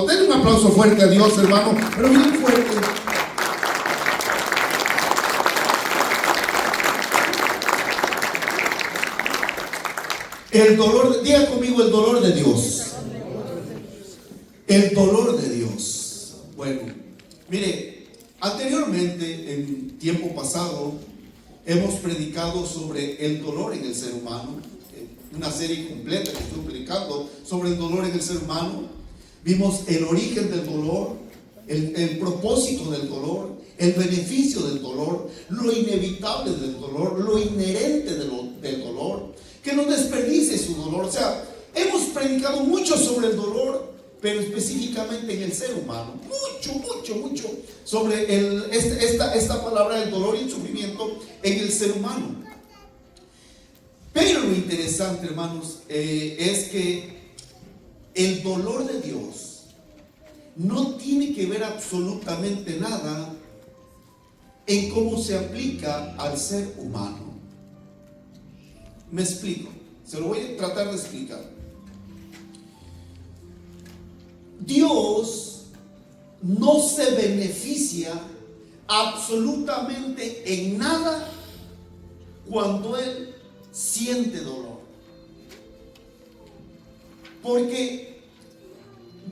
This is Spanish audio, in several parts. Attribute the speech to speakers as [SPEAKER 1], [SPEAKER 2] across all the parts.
[SPEAKER 1] Den un aplauso fuerte a Dios, hermano, pero bien fuerte. El dolor, diga conmigo, el dolor de Dios. El dolor de Dios. Bueno, mire, anteriormente, en tiempo pasado, hemos predicado sobre el dolor en el ser humano. Una serie completa que estoy predicando sobre el dolor en el ser humano. Vimos el origen del dolor, el propósito del dolor, el beneficio del dolor, lo inevitable del dolor, lo inherente del dolor, que no desperdicie su dolor. O sea, hemos predicado mucho sobre el dolor, pero específicamente en el ser humano. Mucho sobre esta palabra del dolor y el sufrimiento en el ser humano. Pero lo interesante, hermanos, es que el dolor de Dios no tiene que ver absolutamente nada en cómo se aplica al ser humano. Me explico, se lo voy a tratar de explicar. Dios no se beneficia absolutamente en nada cuando Él siente dolor. Porque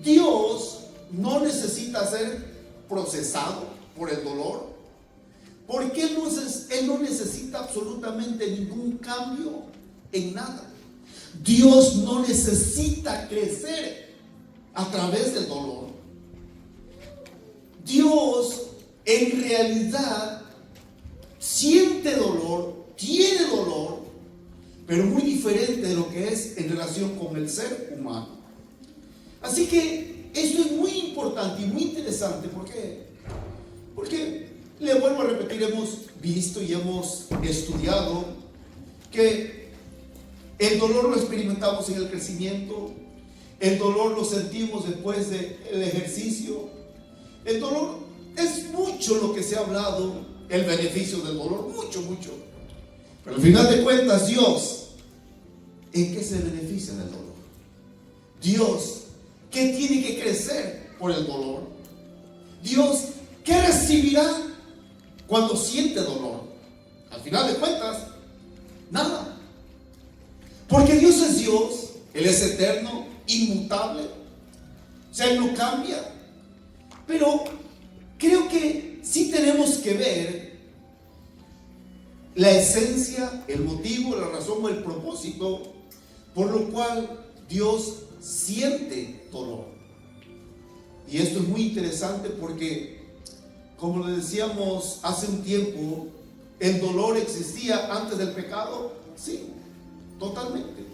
[SPEAKER 1] Dios no necesita ser procesado por el dolor, porque Él no necesita absolutamente ningún cambio en nada. Dios no necesita crecer a través del dolor. Dios en realidad siente dolor, tiene dolor, pero muy diferente de lo que es en relación con el ser humano. Así que esto es muy importante y muy interesante. ¿Por qué? Porque, le vuelvo a repetir, hemos visto y hemos estudiado que el dolor lo experimentamos en el crecimiento, el dolor lo sentimos después del ejercicio. El dolor es mucho lo que se ha hablado, el beneficio del dolor, mucho. Pero al final de cuentas, Dios, ¿en qué se beneficia del dolor? Dios, ¿qué tiene que crecer por el dolor? Dios, ¿qué recibirá cuando siente dolor? Al final de cuentas, nada. Porque Dios es Dios, Él es eterno, inmutable, o sea, Él no cambia. Pero creo que sí tenemos que ver la esencia, el motivo, la razón o el propósito por lo cual Dios siente dolor. Y esto es muy interesante porque, como le decíamos hace un tiempo, ¿el dolor existía antes del pecado? Sí, totalmente.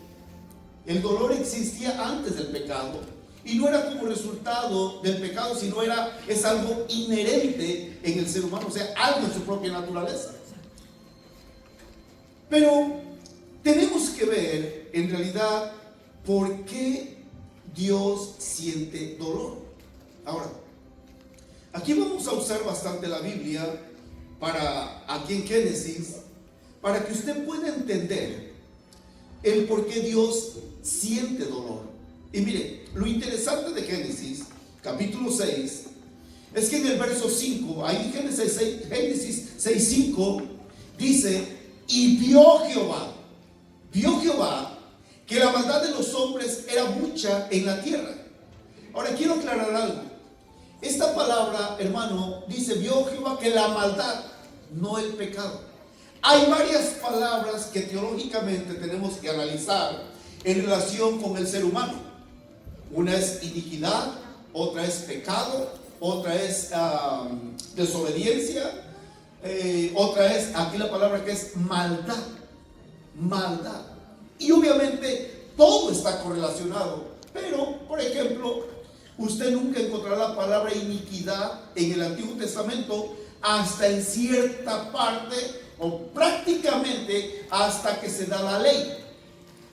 [SPEAKER 1] El dolor existía antes del pecado y no era como resultado del pecado, sino es algo inherente en el ser humano, o sea, algo en su propia naturaleza. Pero tenemos que ver en realidad por qué Dios siente dolor. Ahora, aquí vamos a usar bastante la Biblia aquí en Génesis, para que usted pueda entender el por qué Dios siente dolor. Y mire, lo interesante de Génesis, capítulo 6, es que en el verso 5, ahí Génesis 6:5, dice: y vio Jehová que la maldad de los hombres era mucha en la tierra. Ahora quiero aclarar algo. Esta palabra, hermano, dice: vio Jehová que la maldad, no el pecado. Hay varias palabras que teológicamente tenemos que analizar en relación con el ser humano. Una es iniquidad, otra es pecado, otra es desobediencia, otra es aquí la palabra que es maldad. Y obviamente todo está correlacionado. Pero, por ejemplo, usted nunca encontrará la palabra iniquidad en el Antiguo Testamento hasta en cierta parte, o prácticamente hasta que se da la ley.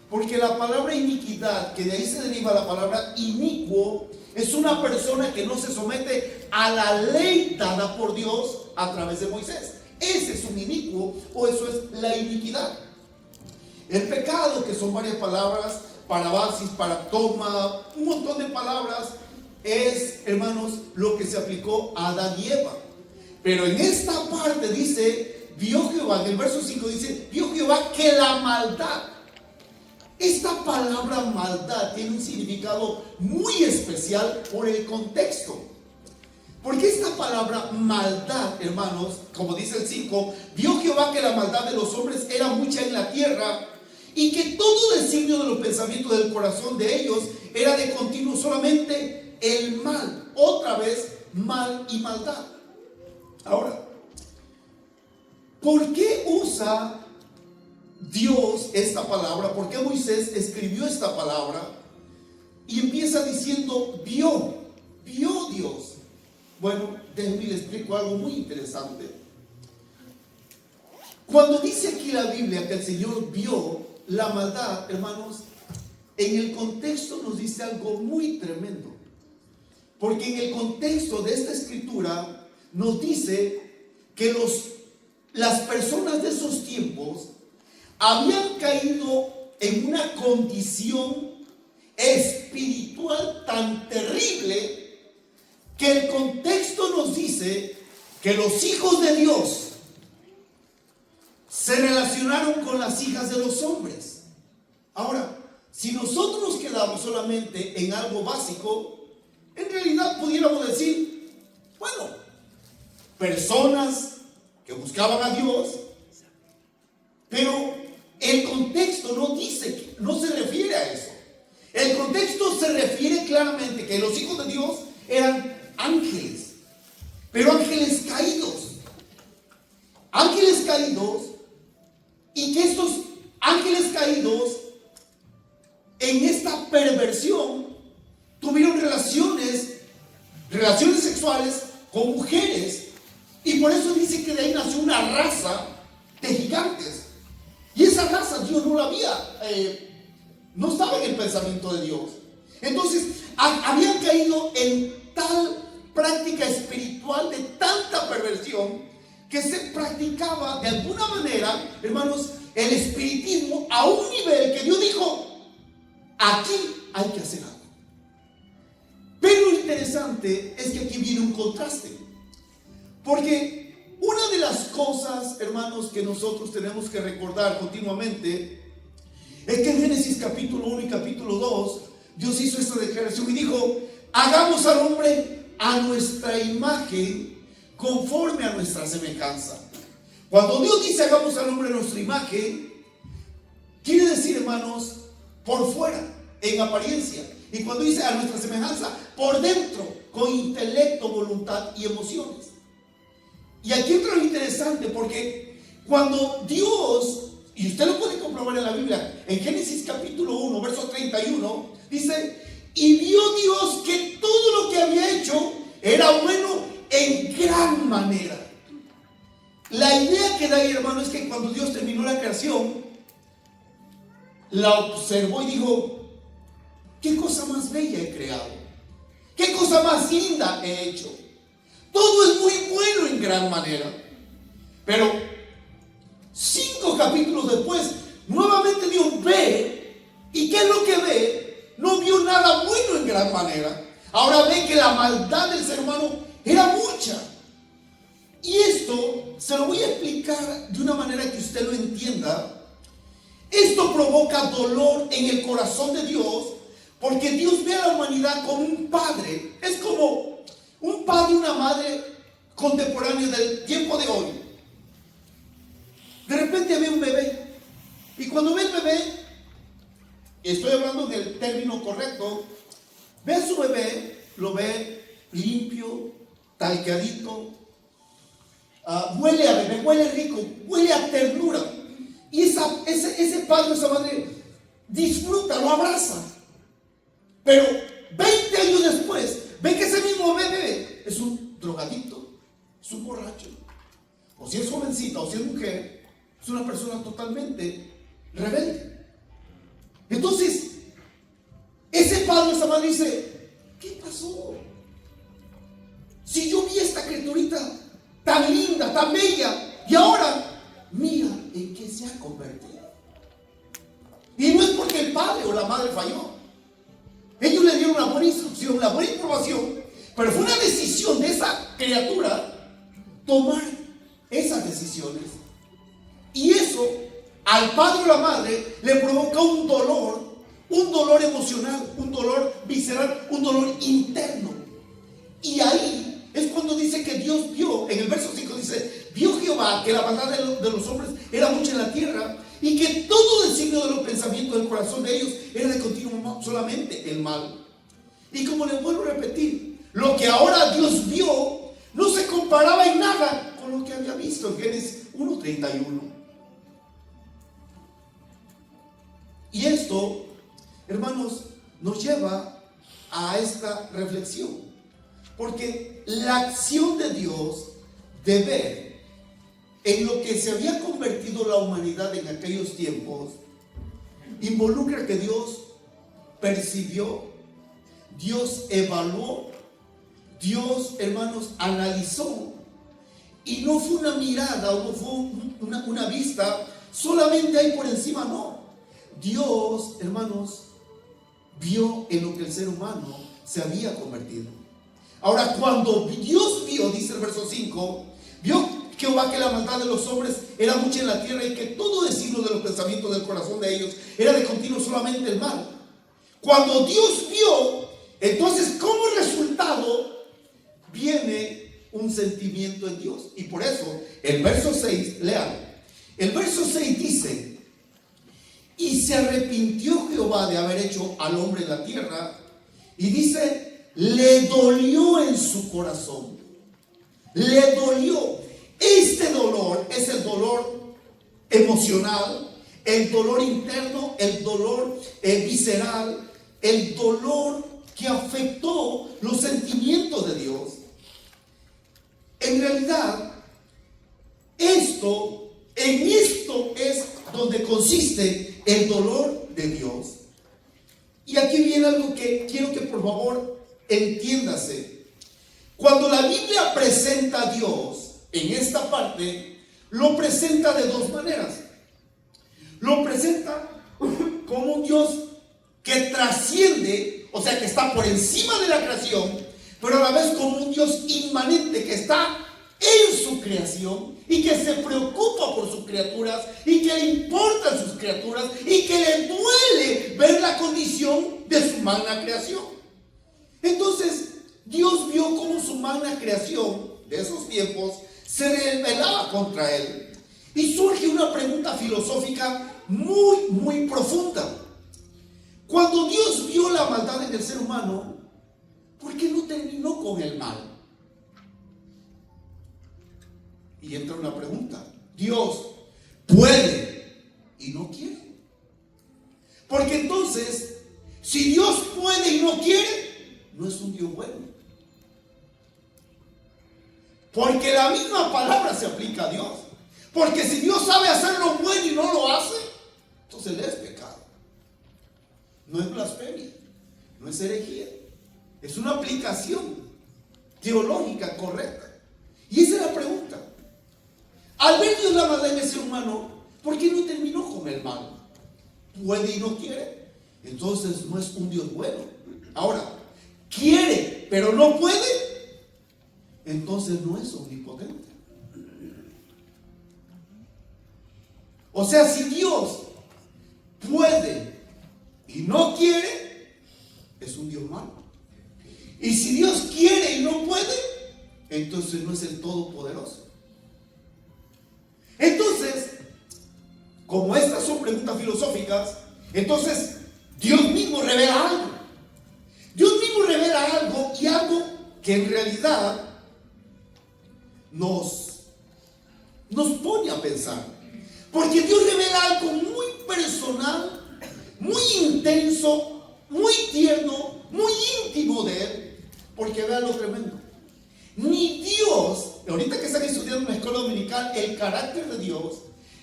[SPEAKER 1] Porque la palabra iniquidad, que de ahí se deriva la palabra inicuo, es una persona que no se somete a la ley dada por Dios a través de Moisés. Ese es un inicuo, o eso es la iniquidad. El pecado, que son varias palabras, parabasis, paratoma, un montón de palabras, es, hermanos, lo que se aplicó a Adán y Eva. Pero en esta parte dice, vio Jehová, en el verso 5 dice, vio Jehová que la maldad. Esta palabra maldad tiene un significado muy especial por el contexto. Porque esta palabra maldad, hermanos, como dice el 5, vio Jehová que la maldad de los hombres era mucha en la tierra, y que todo designio de los pensamientos del corazón de ellos era de continuo solamente el mal. Otra vez, mal y maldad. Ahora, ¿por qué usa Dios esta palabra? ¿Por qué Moisés escribió esta palabra? Y empieza diciendo, vio Dios. Bueno, déjenme les explico algo muy interesante. Cuando dice aquí la Biblia que el Señor vio la maldad, hermanos, en el contexto nos dice algo muy tremendo. Porque en el contexto de esta escritura nos dice que las personas de esos tiempos habían caído en una condición espiritual tan terrible que el contexto nos dice que los hijos de Dios se relacionaron con las hijas de los hombres. Ahora, si nosotros nos quedamos solamente en algo básico, en realidad pudiéramos decir, bueno, personas que buscaban a Dios, pero el contexto no dice, no se refiere a eso. El contexto se refiere claramente que los hijos de Dios eran ángeles, pero ángeles caídos, y que estos ángeles caídos en esta perversión tuvieron relaciones sexuales con mujeres, y por eso dice que de ahí nació una raza de gigantes. Y esa raza Dios no la había, no estaba en el pensamiento de Dios. Entonces habían caído en tal práctica espiritual de tanta perversión que se practicaba de alguna manera, hermanos, el espiritismo a un nivel que Dios dijo, aquí hay que hacer algo. Pero lo interesante es que aquí viene un contraste, porque una de las cosas, hermanos, que nosotros tenemos que recordar continuamente es que en Génesis capítulo 1 y capítulo 2 Dios hizo esta declaración y dijo, hagamos al hombre a nuestra imagen, conforme a nuestra semejanza. Cuando Dios dice hagamos al hombre a nuestra imagen, quiere decir, hermanos, por fuera, en apariencia. Y cuando dice a nuestra semejanza, por dentro, con intelecto, voluntad y emociones. Y aquí entra lo interesante, porque cuando Dios, y usted lo puede comprobar en la Biblia, en Génesis capítulo 1, verso 31, dice, y vio Dios que todo lo que había hecho era bueno en gran manera. La idea que da ahí, hermano, es que cuando Dios terminó la creación, la observó y dijo, qué cosa más bella he creado, qué cosa más linda he hecho. Todo es muy bueno en gran manera. Pero 5 capítulos después, nuevamente Dios ve, ¿y qué es lo que ve? No vio nada bueno en gran manera. Ahora ve que la maldad del ser humano era mucha. Y esto se lo voy a explicar de una manera que usted lo entienda. Esto provoca dolor en el corazón de Dios, porque Dios ve a la humanidad como un padre. Es como un padre y una madre contemporáneos del tiempo de hoy. De repente ve un bebé, y cuando ve el bebé, estoy hablando del término correcto, ve a su bebé, lo ve limpio, talqueadito, huele a bebé, huele rico, huele a ternura. Y ese padre o esa madre disfruta, lo abraza. Pero 20 años después, ve que ese mismo bebé es un drogadicto, es un borracho. O si es jovencita o si es mujer, es una persona totalmente rebelde. Entonces, ese padre o esa madre dice, ¿qué pasó? Si yo vi a esta criaturita tan linda, tan bella, y ahora mira en qué se ha convertido. Y no es porque el padre o la madre falló, Ellos le dieron una buena instrucción, una buena información, pero fue una decisión de esa criatura tomar esas decisiones. Y eso al padre o la madre le provoca un dolor emocional, un dolor visceral, un dolor interno. Y ahí es cuando dice que Dios vio, en el verso 5 dice, vio Jehová que la maldad de los hombres era mucha en la tierra y que todo designio de los pensamientos del corazón de ellos era de continuo solamente el mal. Y como les vuelvo a repetir, lo que ahora Dios vio no se comparaba en nada con lo que había visto en Génesis 1:31. Y esto, hermanos, nos lleva a esta reflexión. Porque la acción de Dios de ver en lo que se había convertido la humanidad en aquellos tiempos involucra que Dios percibió, Dios evaluó, Dios, hermanos, analizó. Y no fue una mirada o no fue una vista solamente ahí por encima, no. Dios, hermanos, vio en lo que el ser humano se había convertido. Ahora, cuando Dios vio, dice el verso 5, vio Jehová que la maldad de los hombres era mucha en la tierra y que todo designio de los pensamientos del corazón de ellos era de continuo solamente el mal. Cuando Dios vio, entonces como resultado viene un sentimiento en Dios. Y por eso, el verso 6, lean. El verso 6 dice, y se arrepintió Jehová de haber hecho al hombre en la tierra, y dice, le dolió en su corazón. Le dolió. Este dolor es el dolor emocional, el dolor interno, el dolor visceral, el dolor que afectó los sentimientos de Dios. En realidad, en esto es donde consiste el dolor de Dios. Y aquí viene algo que quiero que por favor entiéndase. Cuando la Biblia presenta a Dios en esta parte, lo presenta de dos maneras. Lo presenta como un Dios que trasciende, o sea que está por encima de la creación, pero a la vez como un Dios inmanente que está en su creación y que se preocupa por sus criaturas y que le importan sus criaturas y que le duele ver la condición de su magna creación. Entonces, Dios vio cómo su magna creación de esos tiempos se rebelaba contra él. Y surge una pregunta filosófica muy, muy profunda. Cuando Dios vio la maldad en el ser humano, ¿por qué no terminó con el mal? Y entra una pregunta. Dios puede y no quiere. Porque entonces, si Dios puede y no quiere, no es un Dios bueno. Porque la misma palabra se aplica a Dios. Porque si Dios sabe hacer lo bueno y no lo hace, entonces le es pecado. No es blasfemia, no es herejía. Es una aplicación teológica correcta. Y esa es la pregunta. Al ver Dios la maldad en el ser humano, ¿por qué no terminó con el mal? ¿Puede y no quiere? Entonces no es un Dios bueno. Ahora, quiere, pero no puede, entonces no es omnipotente. O sea, si Dios puede y no quiere, es un Dios malo. Y si Dios quiere y no puede, entonces no es el Todopoderoso. Entonces, como estas son preguntas filosóficas, entonces Dios mismo revela algo. Dios mismo revela algo, y algo que en realidad nos pone a pensar. Porque Dios revela algo muy personal, muy intenso, muy tierno, muy íntimo de Él. Porque vean lo tremendo. Ni Dios, ahorita que están estudiando en la escuela dominical el carácter de Dios,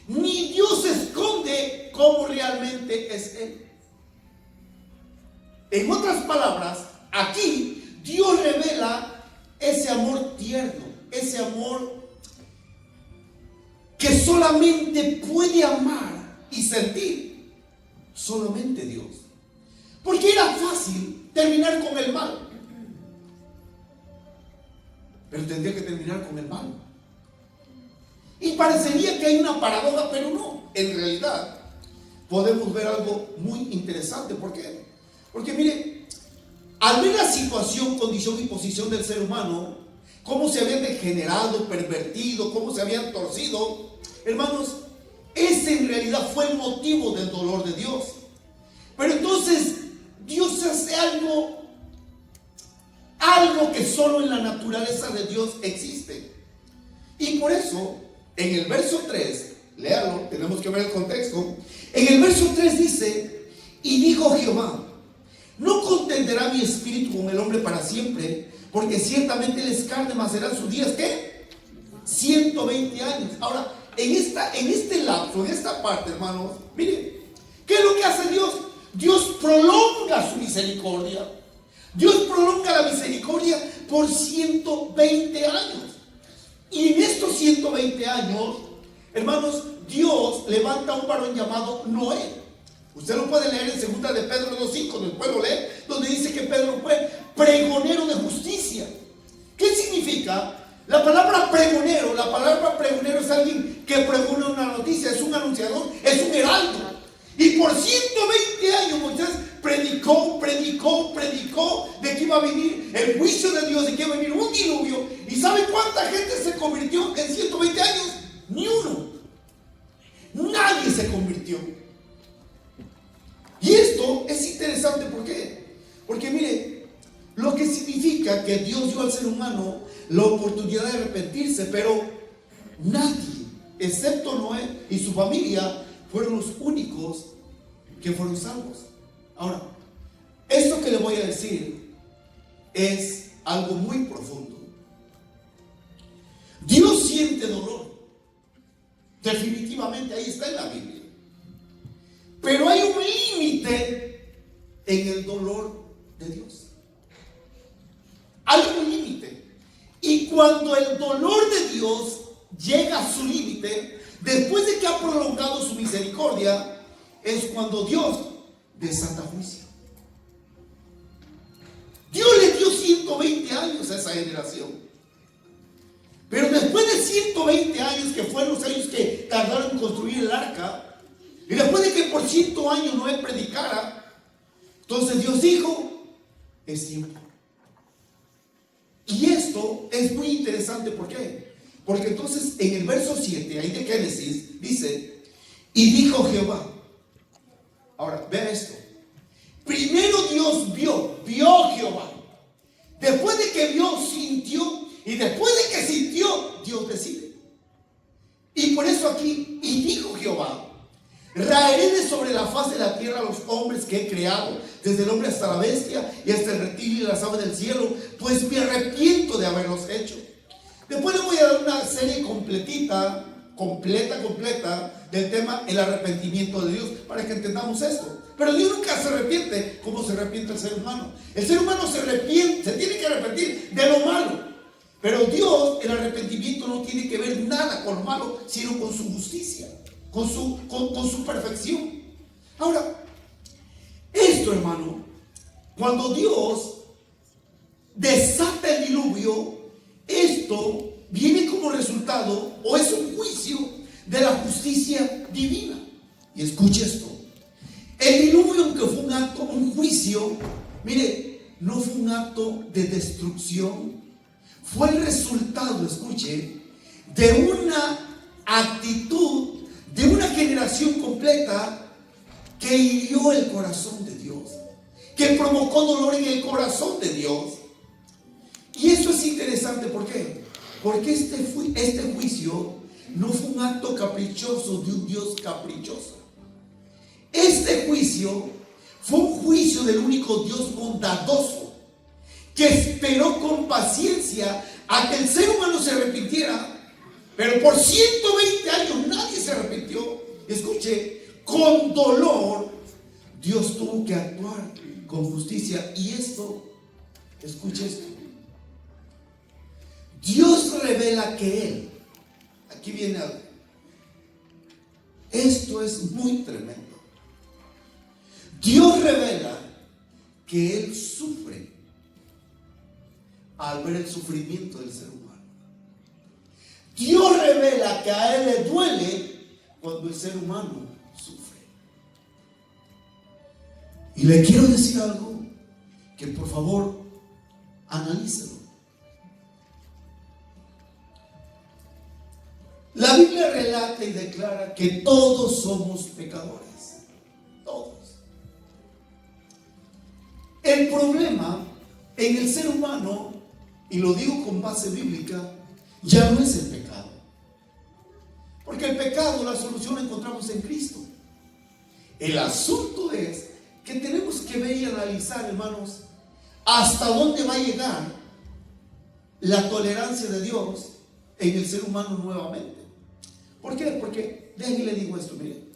[SPEAKER 1] ni Dios esconde cómo realmente es Él. En otras palabras, aquí Dios revela ese amor tierno, ese amor que solamente puede amar y sentir solamente Dios. Porque era fácil fácil terminar con el mal, pero tendría que terminar con el mal. Y parecería que hay una paradoja, pero no. En realidad podemos ver algo muy interesante. ¿Por qué? Porque mire, al ver la situación, condición y posición del ser humano, cómo se habían degenerado, pervertido, cómo se habían torcido, hermanos, ese en realidad fue el motivo del dolor de Dios. Pero entonces Dios hace algo que solo en la naturaleza de Dios existe. Y por eso, en el verso 3, léalo, tenemos que ver el contexto. En el verso 3 dice: y dijo Jehová, no contenderá mi espíritu con el hombre para siempre, porque ciertamente él es carne, mas serán sus días, ¿qué? 120 años. Ahora, en este lapso, en esta parte, hermanos, miren, ¿qué es lo que hace Dios? Dios prolonga su misericordia. Dios prolonga la misericordia por 120 años. Y en estos 120 años, hermanos, Dios levanta a un varón llamado Noé. Usted lo puede leer en 2 de Pedro 2:5, después lo lee, donde dice que Pedro fue pregonero de justicia. ¿Qué significa? La palabra pregonero es alguien que pregona una noticia, es un anunciador, es un heraldo. Y por 120 años Moisés predicó de que iba a venir el juicio de Dios, de que iba a venir un diluvio. ¿Y sabe cuánta gente se convirtió en 120 años? Ni uno. Nadie se convirtió. Y esto es interesante, ¿por qué? Porque mire, lo que significa que Dios dio al ser humano la oportunidad de arrepentirse, pero nadie, excepto Noé y su familia, fueron los únicos que fueron salvos. Ahora, esto que le voy a decir es algo muy profundo. Dios siente dolor. Definitivamente, ahí está en la Biblia. Pero hay un límite en el dolor de Dios. Hay un límite. Y cuando el dolor de Dios llega a su límite, después de que ha prolongado su misericordia, es cuando Dios desata juicio. Dios le dio 120 años a esa generación. Pero después de 120 años, que fueron los años que tardaron en construir el arca, y después de que por 100 años Noé predicara, entonces Dios dijo: es tiempo. Y esto es muy interesante. ¿Por qué? Porque entonces en el verso 7, ahí de Génesis, dice: y dijo Jehová. Ahora, vea esto. Primero Dios vio Jehová. Después de que vio, sintió. Y después de que sintió, Dios decide. Y por eso aquí, y dijo Jehová: raeré de sobre la faz de la tierra a los hombres que he creado, desde el hombre hasta la bestia y hasta el reptil y las aves del cielo, pues me arrepiento de haberlos hecho. Después le voy a dar una serie completa del tema el arrepentimiento de Dios, para que entendamos esto. Pero Dios nunca se arrepiente como se arrepiente el ser humano. El ser humano se tiene que arrepentir de lo malo. Pero Dios, el arrepentimiento no tiene que ver nada con lo malo, sino con su justicia, con su perfección. Ahora, esto, hermano, cuando Dios desata el diluvio, esto viene como resultado, o es un juicio de la justicia divina. Y escuche esto: el diluvio, aunque fue un acto, un juicio, mire, no fue un acto de destrucción, fue el resultado, escuche, de una actitud, de una generación completa que hirió el corazón de Dios, que provocó dolor en el corazón de Dios. Y eso es interesante. ¿Por qué? Porque este juicio no fue un acto caprichoso de un Dios caprichoso. Este juicio fue un juicio del único Dios bondadoso, que esperó con paciencia a que el ser humano se arrepintiera. Pero por 120 años nadie se arrepintió. Escuche, con dolor Dios tuvo que actuar con justicia. Y esto, escuche esto: Dios revela que Él, aquí viene algo, esto es muy tremendo. Dios revela que Él sufre al ver el sufrimiento del ser humano. Dios revela que a Él le duele cuando el ser humano sufre. Y le quiero decir algo que por favor analícelo. La Biblia relata y declara que todos somos pecadores. Todos. El problema en el ser humano, y lo digo con base bíblica, ya no es el pecado. Porque el pecado, la solución la encontramos en Cristo. El asunto es que tenemos que ver y analizar, hermanos, hasta dónde va a llegar la tolerancia de Dios en el ser humano nuevamente. ¿Por qué? Porque, déjenme le digo esto, miren.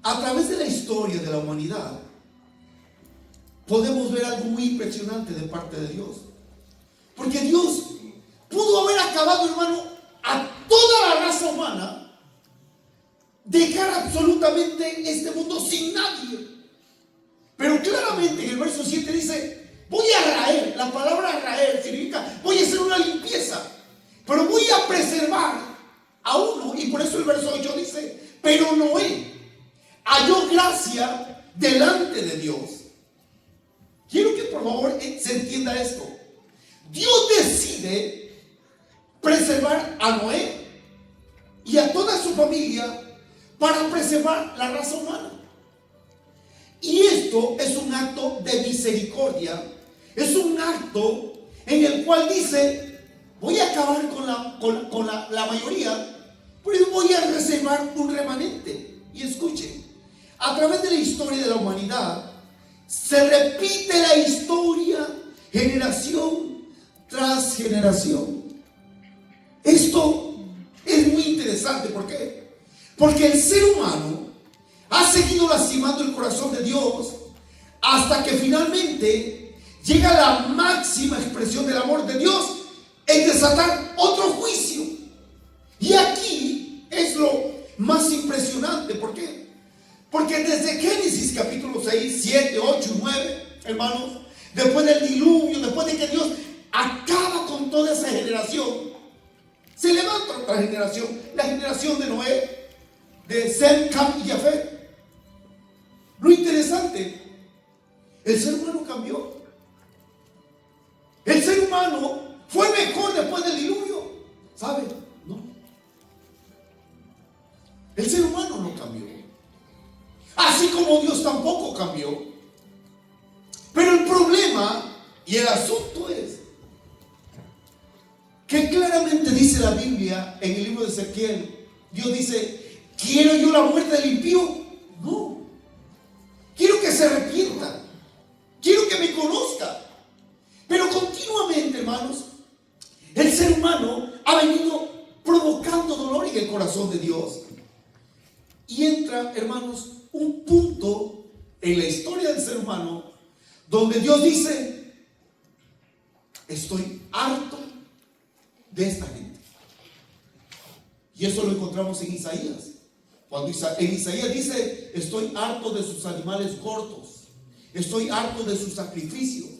[SPEAKER 1] A través de la historia de la humanidad, podemos ver algo muy impresionante de parte de Dios. Porque Dios pudo haber acabado, hermano, a toda la raza humana, dejar absolutamente este mundo sin nadie. Pero claramente en el verso 7 dice: voy a raer. La palabra raer significa voy a hacer una limpieza, pero voy a preservar a uno. Y por eso el verso 8 dice: pero Noé halló gracia delante de Dios. Quiero que por favor se entienda esto. Dios decide preservar a Noé y a toda su familia para preservar la raza humana. Y esto es un acto de misericordia. Es un acto en el cual dice: voy a acabar con la mayoría, pero voy a reservar un remanente. Y escuchen, a través de la historia de la humanidad se repite la historia generación tras generación. Esto es muy interesante. ¿Por qué? Porque el ser humano ha seguido lastimando el corazón de Dios hasta que finalmente llega la máxima expresión del amor de Dios en desatar otro juicio. Y aquí es lo más impresionante. ¿Por qué? Porque desde Génesis capítulo 6, 7, 8 y 9, hermanos, después del diluvio, después de que Dios acaba con toda esa generación, se levanta otra generación, la generación de Noé, de Sem, Cam y Jafet. Lo interesante, el ser humano cambió. El ser humano fue mejor después del diluvio. ¿Sabe? No. El ser humano no cambió. Así como Dios tampoco cambió. Pero el problema y el asunto es que claramente dice la Biblia en el libro de Ezequiel. Dios dice: ¿quiero yo la muerte del impío? No. Quiero que se arrepienta. Quiero que me conozca. Pero continuamente, hermanos, el ser humano ha venido provocando dolor en el corazón de Dios. Y entra, hermanos, un punto en la historia del ser humano donde Dios dice: estoy harto de esta gente. Y eso lo encontramos en Isaías. Cuando en Isaías dice: estoy harto de sus animales gordos, estoy harto de sus sacrificios,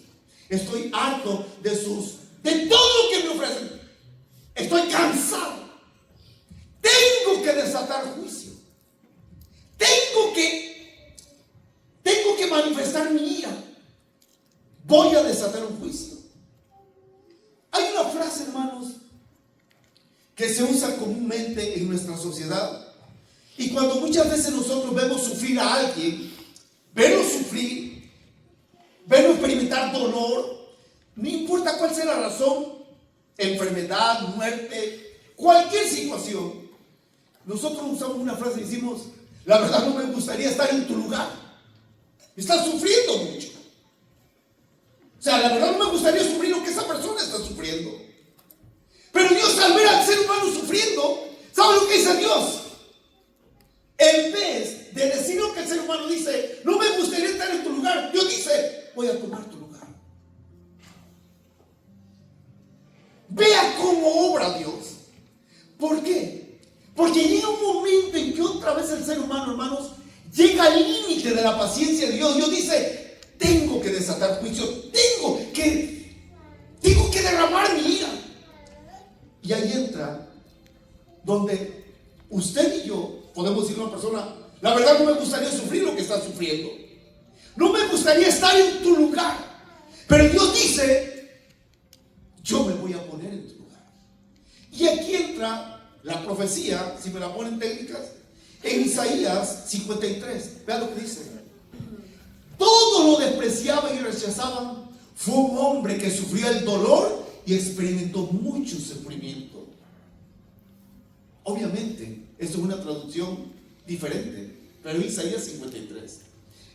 [SPEAKER 1] estoy harto de todo lo que me ofrecen. Estoy cansado. Tengo que desatar juicio. Tengo que manifestar mi ira. Voy a desatar un juicio. Hay una frase, hermanos, que se usa comúnmente en nuestra sociedad. Y cuando muchas veces nosotros vemos sufrir a alguien, verlo sufrir, verlo experimentar dolor, no importa cuál sea la razón, enfermedad, muerte, cualquier situación, nosotros usamos una frase y decimos: la verdad no me gustaría estar en tu lugar. Estás sufriendo mucho. O sea, la verdad no me gustaría sufrir lo que esa persona está sufriendo. Pero Dios, al ver al ser humano sufriendo, ¿sabe lo que dice Dios? En vez de decir lo que el ser humano dice: no me gustaría estar en tu lugar, Dios dice: voy a tomar tu lugar. Vea cómo obra Dios. ¿Por qué? Porque llega un momento en que otra vez el ser humano, hermanos, llega al límite de la paciencia de Dios. Dios dice: desatar juicio, tengo que derramar mi ira. Y ahí entra donde usted y yo podemos decirle a una persona: la verdad, no me gustaría sufrir lo que estás sufriendo, no me gustaría estar en tu lugar, pero Dios dice: yo me voy a poner en tu lugar. Y aquí entra la profecía, si me la ponen técnicas, en Isaías 53. Vean lo que dice: todos lo despreciaban y rechazaban. Fue un hombre que sufrió el dolor y experimentó mucho sufrimiento. Obviamente, esto es una traducción diferente, pero Isaías 53.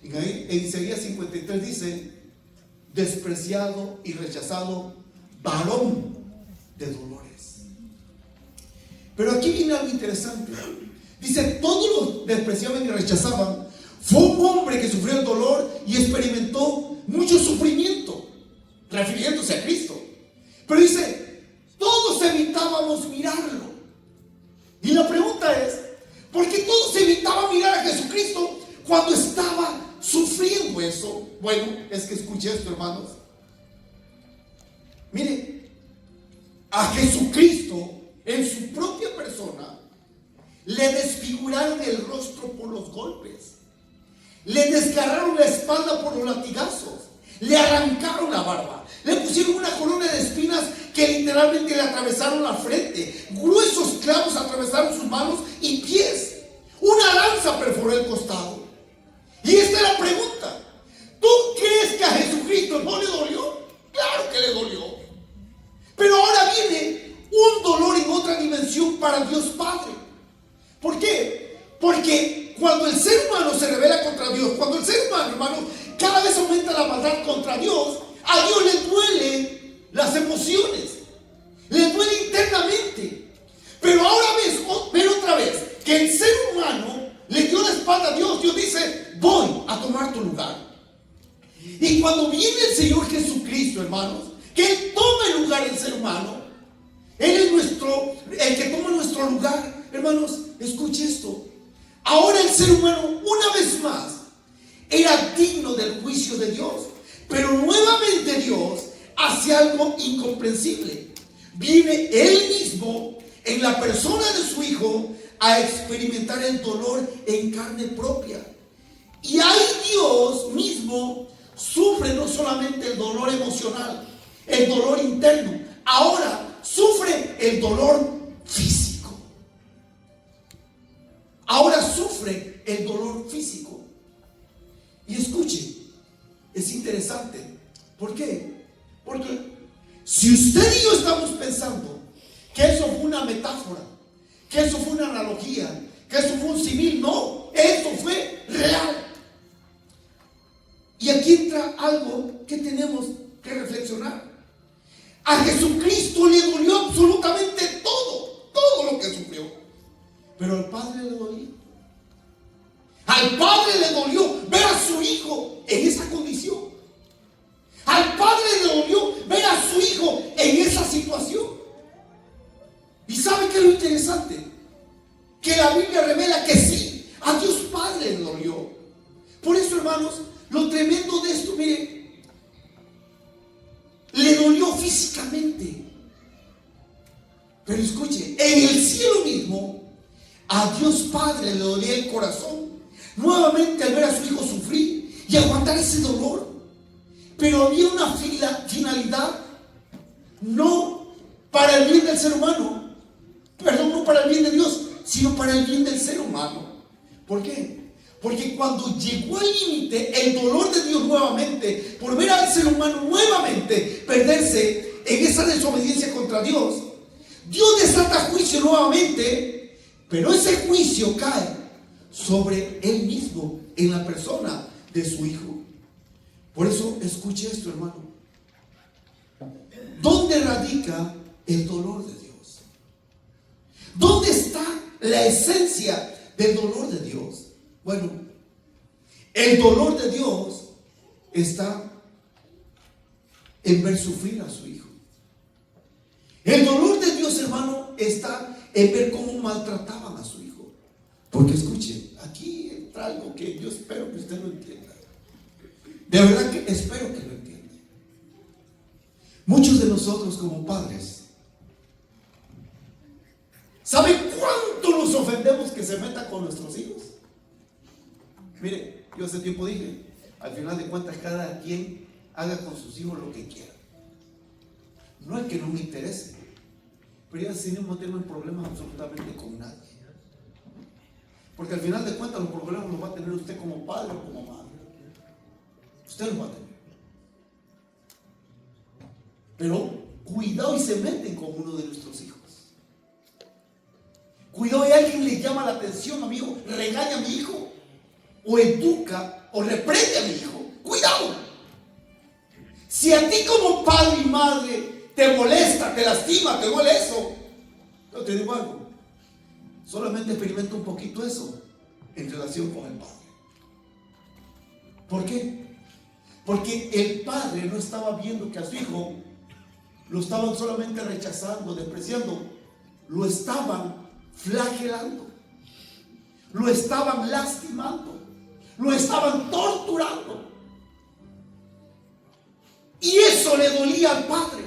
[SPEAKER 1] En Isaías 53 dice: despreciado y rechazado, varón de dolores. Pero aquí viene algo interesante. Dice: todos los despreciaban y rechazaban. Fue un hombre que sufrió el dolor y experimentó mucho sufrimiento, refiriéndose a Cristo. Pero dice: todos evitábamos mirarlo. Y la pregunta es: ¿por qué todos evitaban mirar a Jesucristo cuando estaba sufriendo eso? Bueno, es que escuche esto, hermanos. Mire, a Jesucristo en su propia persona le desfiguraron el rostro por los golpes, le desgarraron la espalda por los latigazos, le arrancaron la barba, le pusieron una corona de espinas que literalmente le atravesaron la frente, gruesos clavos atravesaron sus manos y pies, una lanza perforó el costado. Y esta es la pregunta: ¿tú crees que a Jesucristo no le dolió? Claro que le dolió. Pero ahora viene un dolor en otra dimensión para Dios Padre. ¿Por qué? Porque cuando el ser humano se rebela contra Dios, cuando el ser humano, hermano, cada vez aumenta la maldad contra Dios, a Dios le duelen las emociones, le duele internamente. Pero ahora ven otra vez que el ser humano le dio la espalda a Dios. Dios dice: voy a tomar tu lugar. Y cuando viene el Señor Jesucristo, hermanos, que Él toma el lugar del ser humano, Él es el que toma nuestro lugar. Hermanos, escuche esto. Ahora el ser humano, una vez más, era digno del juicio de Dios. Pero nuevamente Dios hace algo incomprensible. Viene Él mismo en la persona de su Hijo a experimentar el dolor en carne propia. Y ahí Dios mismo sufre no solamente el dolor emocional, el dolor interno, ahora sufre el dolor físico. Ahora sufre el dolor físico. Y escuche, es interesante. ¿Por qué? Porque si usted y yo estamos pensando que eso fue una metáfora, que eso fue una analogía, que eso fue un símil, no, esto fue real. Y aquí entra algo que tenemos que reflexionar. A Jesucristo le dolió absolutamente todo lo que sufrió. Pero al Padre le dolió. Al Padre le dolió ver a su Hijo en esa condición. Al Padre le dolió ver a su Hijo en esa situación. ¿Y sabe qué es lo interesante? Que la Biblia revela que sí, a Dios Padre le dolió. Por eso, hermanos, lo tremendo de esto, mire, le dolió físicamente. Pero escuche, en el cielo mismo, a Dios Padre le dolía el corazón nuevamente al ver a su Hijo sufrir y aguantar ese dolor. Pero había una finalidad, no para el bien del ser humano, perdón, no para el bien de Dios, sino para el bien del ser humano. ¿Por qué? Porque cuando llegó al límite el dolor de Dios nuevamente, por ver al ser humano nuevamente perderse en esa desobediencia contra Dios, Dios desata juicio nuevamente, pero ese juicio cae sobre Él mismo en la persona de su Hijo. Por eso escuche esto, hermano. ¿Dónde radica el dolor de Dios? ¿Dónde está la esencia del dolor de Dios? Bueno, el dolor de Dios está en ver sufrir a su Hijo. El dolor de Dios, hermano, está en ver cómo maltrataban a su Hijo. Porque escuche, aquí entra algo que yo espero que usted lo entienda. De verdad que espero que lo entienda. Muchos de nosotros como padres, ¿sabe cuánto nos ofendemos que se meta con nuestros hijos? Mire, yo hace tiempo dije, al final de cuentas cada quien haga con sus hijos lo que quiera. No es que no me interese, pero ya si no tengo problemas absolutamente con nadie. Porque al final de cuentas los problemas los va a tener usted como padre o como madre. Usted los va a tener. Pero cuidado y se meten con uno de nuestros hijos. Cuidado y alguien le llama la atención, amigo, regaña a mi hijo, o educa, o reprende a mi hijo. Cuidado. Si a ti como padre y madre te molesta, te lastima, te duele eso, yo te digo algo, solamente experimenta un poquito eso en relación con el padre. ¿Por qué? Porque el padre no estaba viendo que a su hijo lo estaban solamente rechazando, despreciando, lo estaban flagelando, lo estaban lastimando, lo estaban torturando. Y eso le dolía al padre,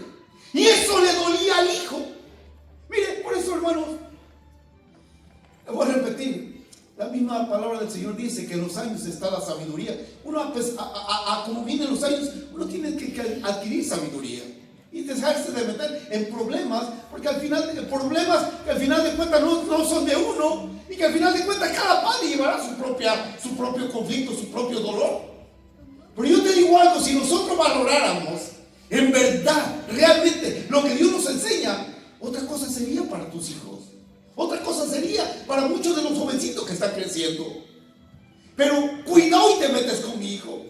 [SPEAKER 1] y eso le dolía al hijo. Mire, por eso, hermanos, le voy a repetir, la misma palabra del Señor dice que en los años está la sabiduría. Uno, pues, como vienen los años, uno tiene que adquirir sabiduría y dejarse de meter en problemas, porque al final, problemas que al final de cuentas no son de uno, y que al final de cuentas cada padre llevará su propio conflicto, su propio dolor. Pero yo te digo algo, si nosotros valoráramos en verdad, realmente, lo que Dios nos enseña, otra cosa sería para tus hijos. Otra cosa sería para muchos de los jovencitos que están creciendo. Pero cuidado y te metes con mi hijo.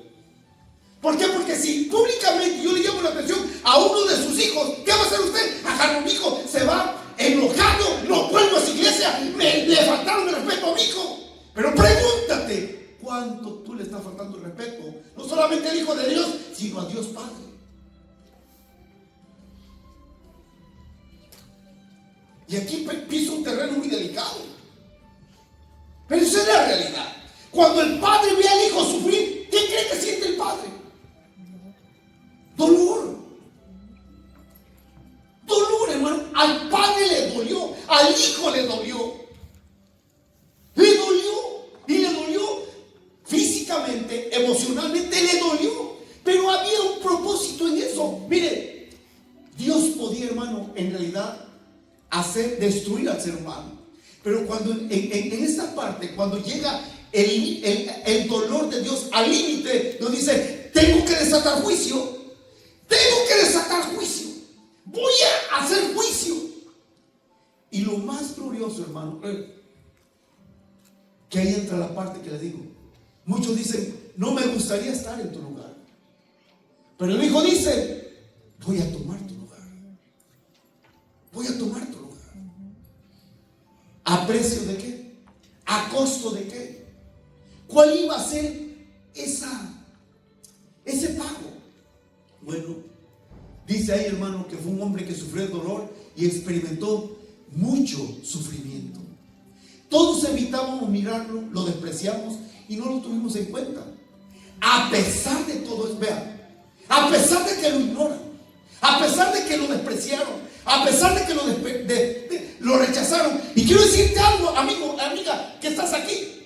[SPEAKER 1] ¿Por qué? Porque si públicamente yo le llamo la atención a uno de sus hijos, ¿qué va a hacer usted? Agarra a mi hijo, se va enojado, no vuelvo a su iglesia, le faltaron el respeto a mi hijo. Pero pregúntate, ¿cuánto tú le estás faltando el respeto? No solamente al Hijo de Dios, sino a Dios Padre. Y aquí piso un terreno muy delicado. Pero esa es la realidad. Cuando el padre ve al hijo sufrir, ¿qué cree que siente el padre? Dolor. Dolor, hermano. Al padre le dolió, al hijo le dolió. Le dolió. Y le dolió físicamente, emocionalmente, le dolió. Pero había un propósito en eso. Mire, Dios podía, hermano, en realidad destruir al ser humano. Pero cuando en esta parte, cuando llega el dolor de Dios al límite, nos dice, tengo que desatar juicio, voy a hacer juicio. Y lo más glorioso, hermano, que ahí entra la parte que le digo. Muchos dicen, no me gustaría estar en tu lugar, pero el hijo dice, voy a tomar tu lugar, voy a tomar tu lugar. ¿A precio de qué? ¿A costo de qué? ¿Cuál iba a ser ese pago? Bueno, dice ahí, hermano, que fue un hombre que sufrió el dolor y experimentó mucho sufrimiento. Todos evitábamos mirarlo, lo despreciamos y no lo tuvimos en cuenta. A pesar de todo eso, vean, a pesar de que lo ignoran, a pesar de que lo despreciaron, a pesar de que lo rechazaron. Y quiero decirte algo, amigo, amiga, que estás aquí.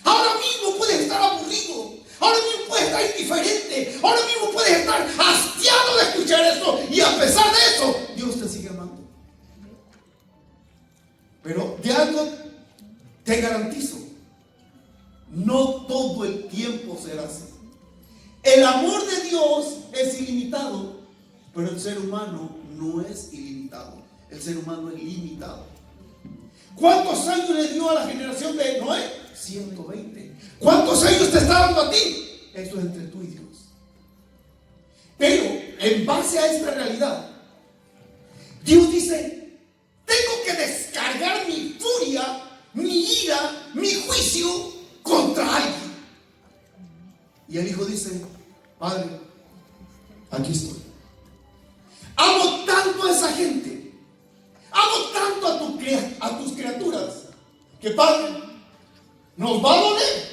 [SPEAKER 1] Ahora mismo puedes estar aburrido, ahora mismo puedes estar indiferente, ahora mismo puedes estar hastiado de escuchar esto, y a pesar de eso, Dios te sigue amando. Pero de algo te garantizo, no todo el tiempo será así. El amor de Dios es ilimitado, pero el ser humano no es ilimitado. El ser humano es limitado. ¿Cuántos años le dio a la generación de Noé? 120. ¿Cuántos años te está dando a ti? Esto es entre tú y Dios. Pero en base a esta realidad, Dios dice, tengo que descargar mi furia, mi ira, mi juicio contra alguien. Y el hijo dice, Padre, aquí estoy. Amo tanto a esa gente, amo tanto a tus criaturas, que Padre, nos va a doler.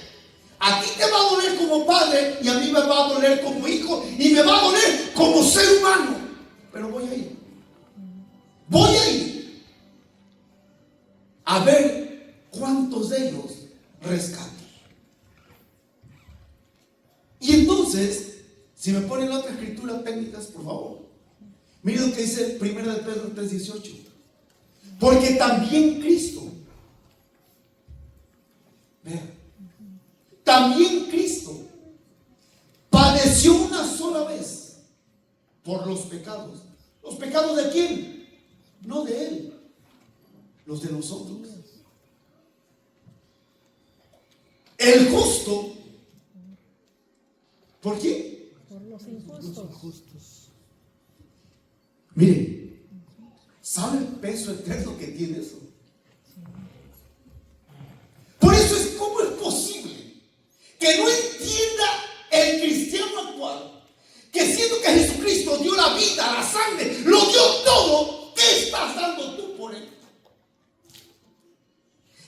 [SPEAKER 1] A ti te va a doler como padre, y a mí me va a doler como hijo, y me va a doler como ser humano. pero voy a ir. Voy a ir a ver cuántos de ellos rescato. Y entonces, si me ponen la otra escritura técnicas, por favor. Miren lo que dice 1 de Pedro 3:18. Porque también Cristo, vean, también Cristo padeció una sola vez por los pecados. ¿Los pecados de quién? No de Él, los de nosotros. El justo, ¿por qué?
[SPEAKER 2] Por los injustos.
[SPEAKER 1] Miren, ¿sabe el peso eterno que tiene eso? Por eso es cómo es posible que no entienda el cristiano actual que siendo que Jesucristo dio la vida, la sangre, lo dio todo, ¿qué estás dando tú por Él?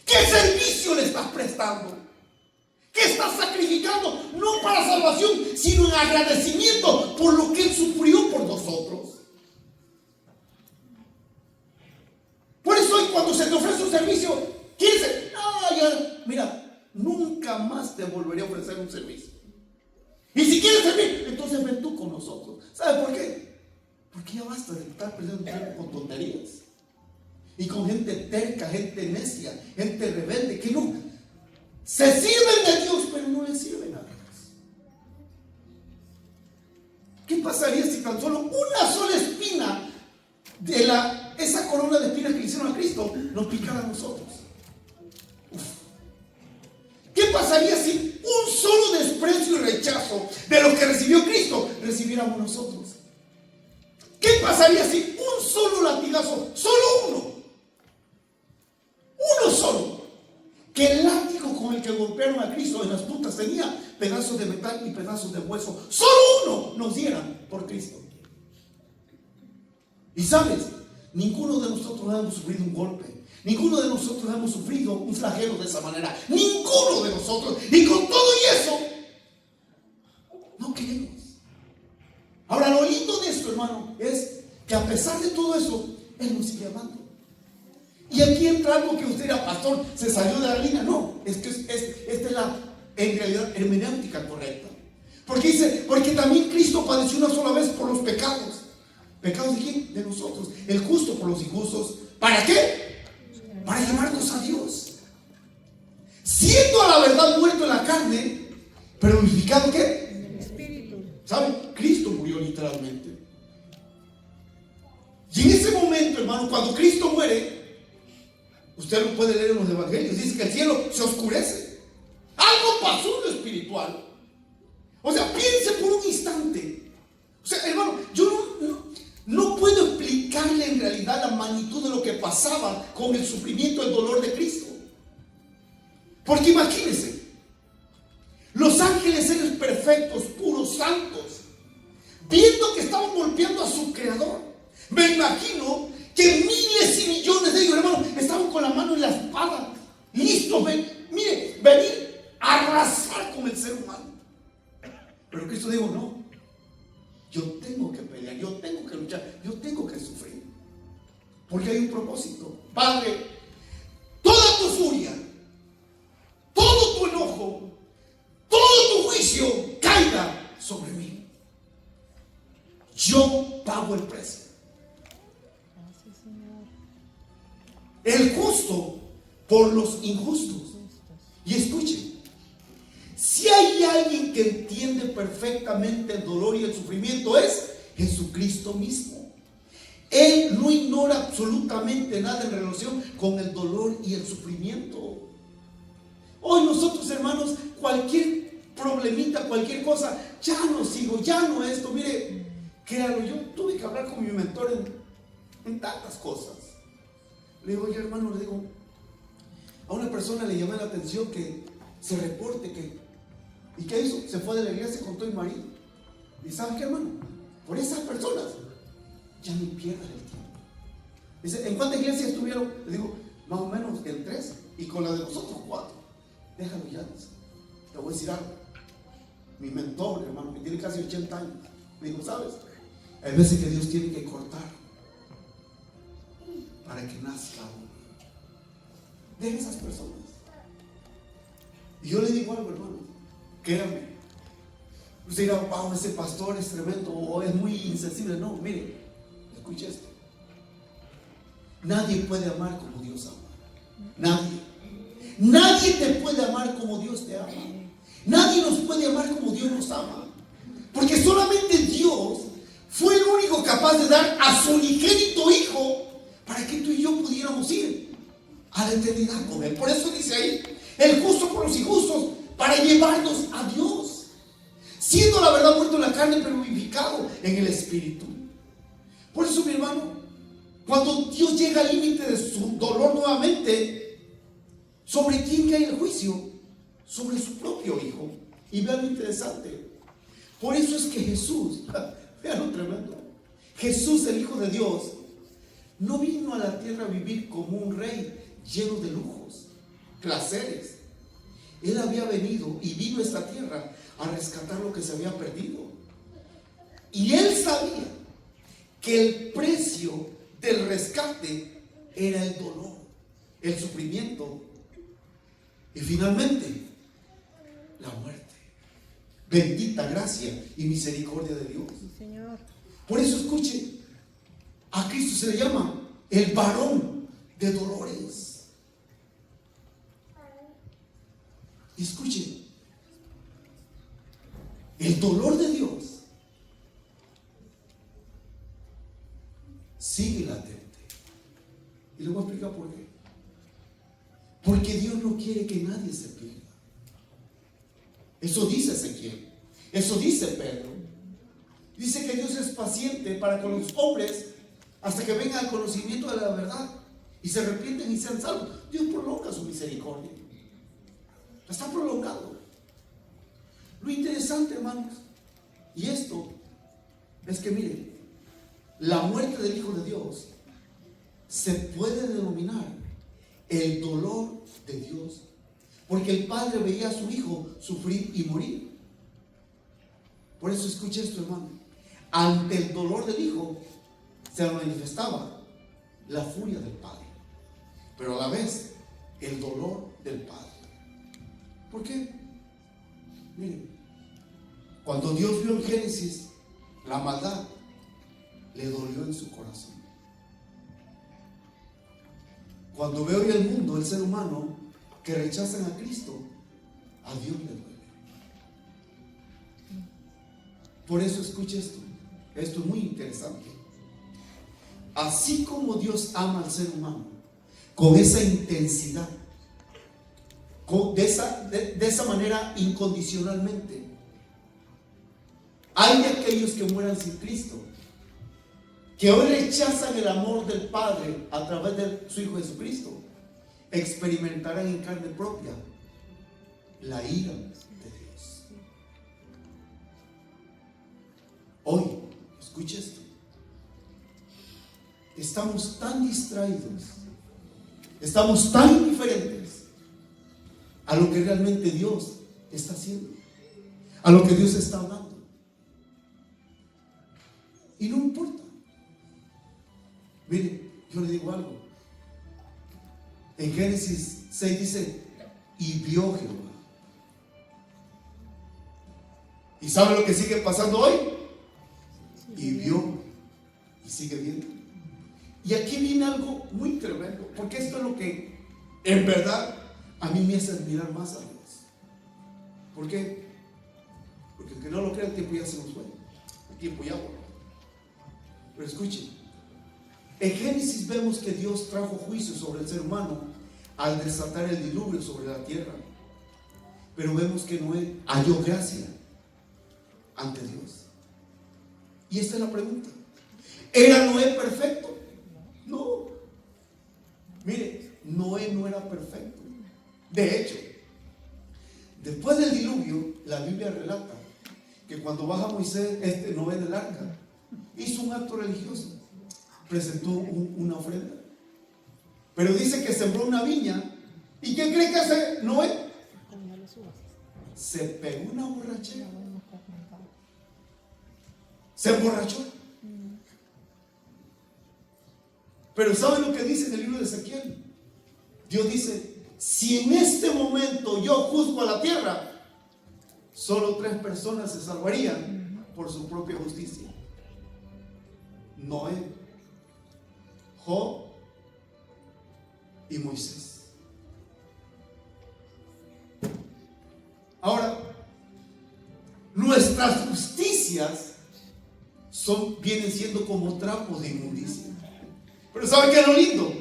[SPEAKER 1] ¿Qué servicio le estás prestando? ¿Qué estás sacrificando? No para salvación, sino en agradecimiento por lo que Él sufrió por nosotros. Por eso hoy cuando se te ofrece un servicio, ¿quién dice? No, ya, mira, nunca más te volveré a ofrecer un servicio. Y si quieres servir, entonces ven tú con nosotros. ¿Sabe por qué? Porque ya basta de estar perdiendo tiempo con tonterías. Y con gente terca, gente necia, gente rebelde, que no se sirven de Dios, pero no le sirven a Dios. ¿Qué pasaría si tan solo una sola espina de esa corona de espinas que le hicieron a Cristo nos picara a nosotros? ¿Qué pasaría si un solo desprecio y rechazo de lo que recibió Cristo recibiéramos nosotros? ¿Qué pasaría si un solo latigazo, solo uno solo, que el látigo con el que golpearon a Cristo en las puntas tenía pedazos de metal y pedazos de hueso, solo uno nos dieran por Cristo? Y sabes, ninguno de nosotros hemos sufrido un golpe. Ninguno de nosotros hemos sufrido un flagelo de esa manera. Ninguno de nosotros. Y con todo y eso, no queremos. Ahora, lo lindo de esto, hermano, es que a pesar de todo eso, Él nos sigue amando. Y aquí entra algo que usted era pastor, se salió de la línea. No, es que esta es la, en realidad, hermenéutica correcta. Porque dice, porque también Cristo padeció una sola vez por los pecados. ¿Pecados de quién? De nosotros. El justo por los injustos. ¿Para qué? Para llamarnos a Dios. Siendo a la verdad muerto en la carne, pero vivificado ¿qué?
[SPEAKER 2] En el Espíritu.
[SPEAKER 1] ¿Saben? Cristo murió literalmente. Y en ese momento, hermano, cuando Cristo muere, usted lo puede leer en los evangelios, dice que el cielo se oscurece. Algo pasó en lo espiritual. O sea, piense por un instante. O sea, hermano, yo no puedo explicarle en realidad la magnitud de lo que pasaba con el sufrimiento, el dolor de Cristo. Porque imagínense, los ángeles, seres perfectos, puros, santos, viendo que estaban golpeando a su creador. Me imagino que miles y millones de ellos, hermano, estaban con la mano en la espada, listos, venir a arrasar con el ser humano. Pero Cristo dijo, no, yo tengo que pelear, yo tengo que luchar, yo tengo que sufrir. Porque hay un propósito. Padre, toda tu furia, todo tu enojo, todo tu juicio caiga sobre mí. Yo pago el precio.
[SPEAKER 2] Gracias, Señor.
[SPEAKER 1] El justo por los injustos. Y escuchen, si hay alguien que entiende perfectamente el dolor y el sufrimiento, es Jesucristo mismo. Él no ignora absolutamente nada en relación con el dolor y el sufrimiento. Hoy nosotros, hermanos, cualquier problemita, cualquier cosa, ya no sigo, ya no esto. Mire, créalo, yo tuve que hablar con mi mentor en tantas cosas. Le digo, oye, hermano, le digo, a una persona le llamé la atención que se reporte ¿y qué hizo? Se fue de la iglesia con todo el marido. ¿Y sabes qué, hermano? Por esas personas ya ni pierdan el tiempo. Dice, ¿en cuántas iglesias estuvieron? Le digo, más o menos en 3, y con la de nosotros 4. Déjalo ya. Te voy a decir algo. Mi mentor, hermano, que tiene casi 80 años, me dijo, ¿sabes? Hay veces que Dios tiene que cortar para que nazca uno. De esas personas. Y yo le digo algo, hermano, créame. Usted dirá, wow, ese pastor es tremendo o es muy insensible. No, mire, escuche esto. Nadie puede amar como Dios ama. Nadie. Nadie te puede amar como Dios te ama. Nadie nos puede amar como Dios nos ama. Porque solamente Dios fue el único capaz de dar a su unigénito Hijo para que tú y yo pudiéramos ir a la eternidad con Él. Por eso dice ahí, el justo por los injustos, para llevarnos a Dios. Siendo la verdad muerto en la carne, pero vivificado en el Espíritu. Por eso, mi hermano, cuando Dios llega al límite de su dolor nuevamente, ¿sobre quién cae el juicio? Sobre su propio Hijo. Y vean lo interesante. Por eso es que Jesús, vean lo tremendo, Jesús, el Hijo de Dios, no vino a la tierra a vivir como un rey lleno de lujos, placeres. Él había venido y vino a esta tierra a rescatar lo que se había perdido. Y Él sabía que el precio del rescate era el dolor, el sufrimiento y finalmente la muerte. Bendita gracia y misericordia de Dios.
[SPEAKER 2] Sí, Señor.
[SPEAKER 1] Por eso escuche, a Cristo se le llama el varón de dolores. Y escuche, el dolor de Dios sigue latente. Y le voy a explicar por qué. Porque Dios no quiere que nadie se pierda. Eso dice Ezequiel. Eso dice Pedro. Dice que Dios es paciente para con los hombres hasta que vengan al conocimiento de la verdad y se arrepienten y sean salvos. Dios prolonga su misericordia. La está prolongando. Lo interesante, hermanos, y esto es que miren, la muerte del Hijo de Dios se puede denominar el dolor de Dios, porque el Padre veía a su Hijo sufrir y morir. Por eso escuche esto, hermano. Ante el dolor del Hijo se manifestaba la furia del Padre, pero a la vez el dolor del Padre. ¿Por qué? Miren, cuando Dios vio en Génesis la maldad, le dolió en su corazón. Cuando veo en el mundo el ser humano que rechazan a Cristo, a Dios le duele. Por eso escuche esto. Esto es muy interesante. Así como Dios ama al ser humano con esa intensidad, de esa manera incondicionalmente, hay de aquellos que mueran sin Cristo, que hoy rechazan el amor del Padre a través de su Hijo Jesucristo, experimentarán en carne propia la ira de Dios. Hoy, escuche esto, estamos tan distraídos, estamos tan indiferentes a lo que realmente Dios está haciendo, a lo que Dios está hablando. Y no importa. Mire, yo le digo algo. En Génesis 6 dice, y vio Jehová. ¿Y sabe lo que sigue pasando hoy? Y vio, y sigue viendo. Y aquí viene algo muy tremendo, porque esto es lo que en verdad a mí me hace admirar más a Dios. ¿Por qué? Porque aunque no lo crea, el tiempo ya se nos fue. El tiempo ya voló. Pero escuchen, en Génesis vemos que Dios trajo juicio sobre el ser humano al desatar el diluvio sobre la tierra. Pero vemos que Noé halló gracia ante Dios. Y esta es la pregunta. ¿Era Noé perfecto? No. Mire, Noé no era perfecto. De hecho, después del diluvio, la Biblia relata que cuando baja Moisés, Noé del arca, hizo un acto religioso, presentó una ofrenda, pero dice que sembró una viña. ¿Y qué cree que hace Noé? Se pegó una borrachera, se emborrachó Pero ¿saben lo que dice en el libro de Ezequiel? Dios dice, si en este momento yo juzgo a la tierra, solo 3 personas se salvarían por su propia justicia: Noé, Job y Moisés. Ahora, nuestras justicias vienen siendo como trapos de inmundicia. Pero ¿saben qué es lo lindo?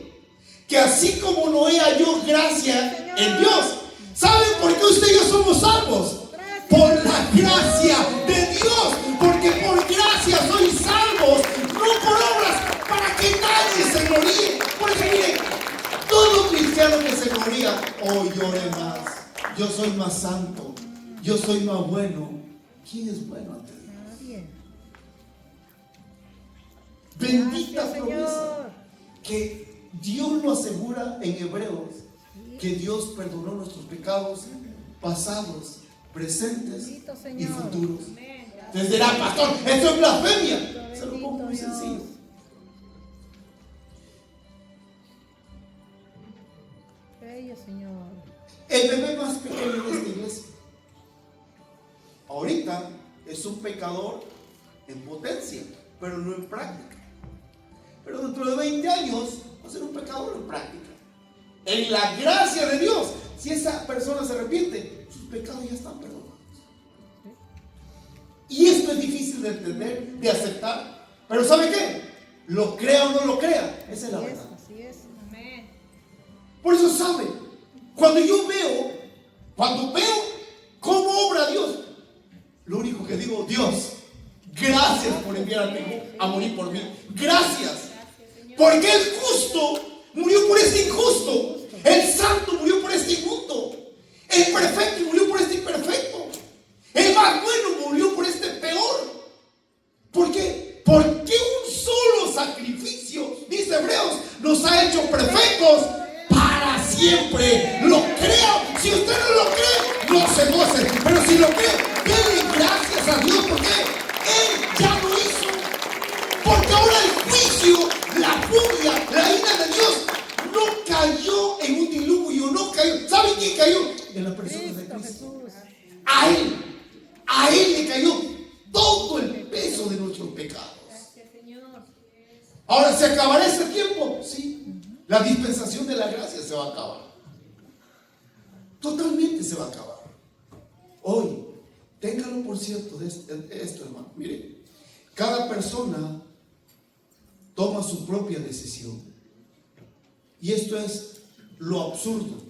[SPEAKER 1] Que así como Noé halló gracia en Dios, ¿saben por qué usted y yo somos salvos? Por la gracia de Dios. Porque por gracia sois salvos, no por obras, para que nadie se gloríe. Por eso miren, todo cristiano que se gloría, oh, llore más, yo soy más santo, yo soy más bueno. ¿Quién es bueno ante Dios?
[SPEAKER 2] Nadie.
[SPEAKER 1] Bendita
[SPEAKER 2] Gracias,
[SPEAKER 1] promesa
[SPEAKER 2] Señor.
[SPEAKER 1] que Dios lo asegura en Hebreos, que Dios perdonó nuestros pecados pasados, presentes
[SPEAKER 2] Bendito
[SPEAKER 1] y
[SPEAKER 2] Señor.
[SPEAKER 1] futuros.
[SPEAKER 3] Amén.
[SPEAKER 1] Entonces dirá, pastor, esto es blasfemia. Se lo
[SPEAKER 2] Bendito
[SPEAKER 1] pongo muy
[SPEAKER 2] Dios.
[SPEAKER 1] sencillo.
[SPEAKER 2] Bello Señor.
[SPEAKER 1] El bebé más pequeño de esta iglesia ahorita es un pecador en potencia, pero no en práctica. Pero dentro de 20 años va a ser un pecador en práctica. En la gracia de Dios, si esa persona se arrepiente, sus pecados ya están perdonados. Y esto es difícil de entender, de aceptar. Pero ¿sabe qué? Lo crea o no lo crea, esa es la
[SPEAKER 2] Así es,
[SPEAKER 1] verdad.
[SPEAKER 2] así es.
[SPEAKER 3] Amén.
[SPEAKER 1] Por eso sabe, cuando veo cómo obra Dios, lo único que digo, Dios, gracias por enviar a tu hijo a morir por mí. Gracias. Porque el justo murió por este injusto. El santo murió por este injusto. El perfecto murió por este imperfecto. El más bueno murió por este peor. ¿Por qué? Porque un solo sacrificio, dice Hebreos, nos ha hecho perfectos para siempre. Lo creo. Si usted no lo cree, no se goce. Pero si lo cree, denle gracias a Dios, porque Él ya lo hizo. Porque ahora el juicio, la furia, la ira de Dios no cayó en un diluvio, no cayó. ¿Saben quién cayó? En las personas de
[SPEAKER 2] Cristo
[SPEAKER 1] Cristo.
[SPEAKER 2] Jesús.
[SPEAKER 1] A Él le cayó todo el peso de nuestros pecados.
[SPEAKER 3] Gracias, Señor.
[SPEAKER 1] Ahora, ¿se acabará ese tiempo? Sí. La dispensación de la gracia se va a acabar. Totalmente se va a acabar. Hoy, ténganlo por cierto de esto, hermano. Miren, cada persona toma su propia decisión. Y esto es lo absurdo.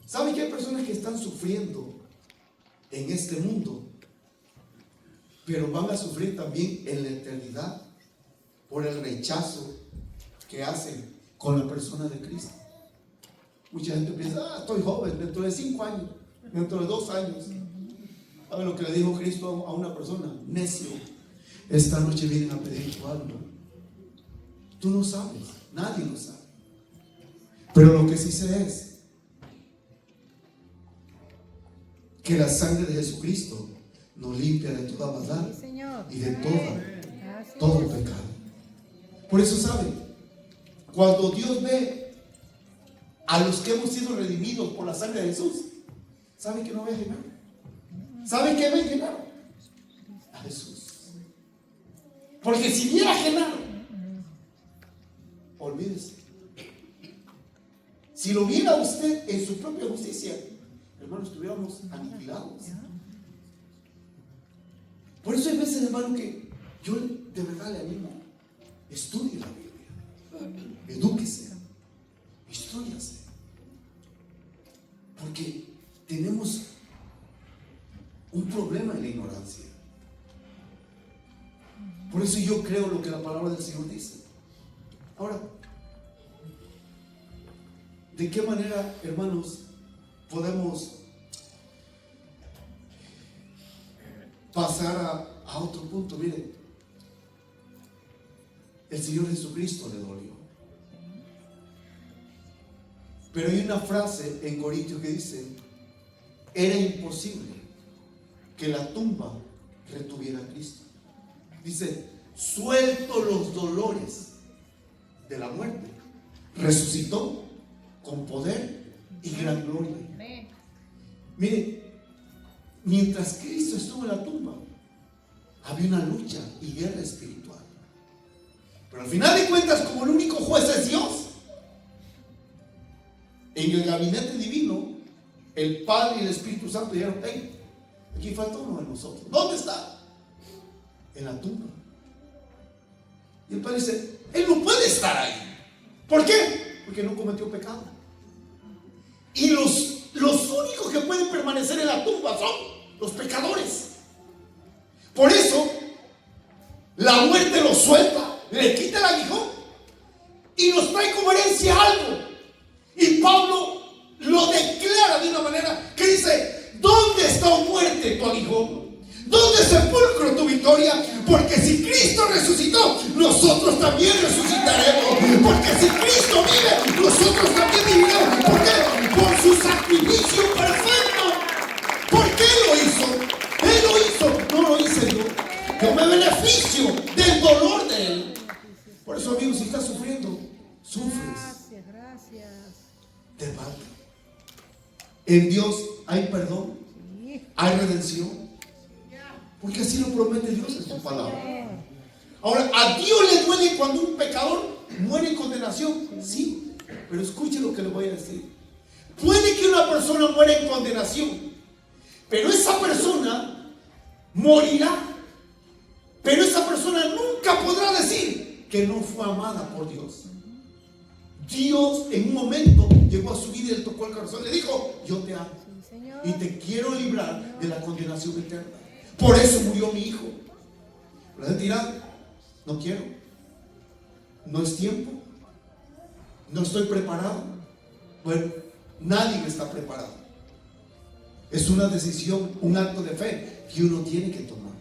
[SPEAKER 1] ¿Saben que hay personas que están sufriendo en este mundo, pero van a sufrir también en la eternidad por el rechazo que hacen con la persona de Cristo? Mucha gente piensa, estoy joven, dentro de 5 años, dentro de 2 años. ¿Saben lo que le dijo Cristo a una persona? Necio, esta noche vienen a pedir tu alma. Tú no sabes, nadie lo sabe. Pero lo que sí sé es que la sangre de Jesucristo nos limpia de toda maldad
[SPEAKER 2] Sí, Señor.
[SPEAKER 1] y de
[SPEAKER 2] Así
[SPEAKER 1] todo
[SPEAKER 2] es.
[SPEAKER 1] pecado. Por eso saben, cuando Dios ve a los que hemos sido redimidos por la sangre de Jesús, ¿saben que no ve a Genaro? ¿Saben qué ve a Genaro? A Jesús. Porque si viera a Genaro, olvídese. Si lo viera usted en su propia justicia, hermanos, estuviéramos aniquilados. Por eso hay veces, hermano, que yo de verdad le animo: estudie la Biblia, edúquese, instrúyase, porque tenemos un problema en la ignorancia. Por eso yo creo lo que la palabra del Señor dice. Ahora, ¿de qué manera, hermanos, podemos pasar a otro punto? Miren, el Señor Jesucristo le dolió. Pero hay una frase en Corintios que dice: era imposible que la tumba retuviera a Cristo. Dice: suelto los dolores de la muerte, resucitó con poder y gran gloria. Mire, mientras Cristo estuvo en la tumba, había una lucha y guerra espiritual. Pero al final de cuentas, como el único juez es Dios, en el gabinete divino, el Padre y el Espíritu Santo dijeron: hey, aquí falta uno de nosotros. ¿Dónde está? En la tumba. Y el Padre dice: él no puede estar ahí. ¿Por qué? Porque no cometió pecado. Y los únicos que pueden permanecer en la tumba son los pecadores. Por eso la muerte los suelta, le quita el aguijón y nos trae como herencia algo. Y Pablo lo declara de una manera que dice: ¿dónde está, oh muerte, tu aguijón? ¿Dónde, sepulcro, tu victoria? Porque si Cristo resucitó, nosotros también resucitaremos. Porque si Cristo vive, nosotros también viviremos. ¿Por qué? Por su sacrificio perfecto. ¿Por qué lo hizo? Él lo hizo, no lo hice yo. Yo me beneficio del dolor de Él. Por eso, amigos, si estás sufriendo, sufres.
[SPEAKER 2] Gracias.
[SPEAKER 1] Te falta. En Dios hay perdón, hay redención. Porque así lo promete Dios en su palabra. Ahora, ¿a Dios le duele cuando un pecador muere en condenación? Sí, pero escuche lo que le voy a decir. Puede que una persona muera en condenación, pero esa persona morirá. Pero esa persona nunca podrá decir que no fue amada por Dios. Dios en un momento llegó a su vida y le tocó el corazón. Le dijo: yo te amo y te quiero librar de la condenación eterna. Por eso murió mi hijo. La gente dirá: no quiero, no es tiempo, no estoy preparado. Bueno, nadie está preparado. Es una decisión, un acto de fe que uno tiene que tomar.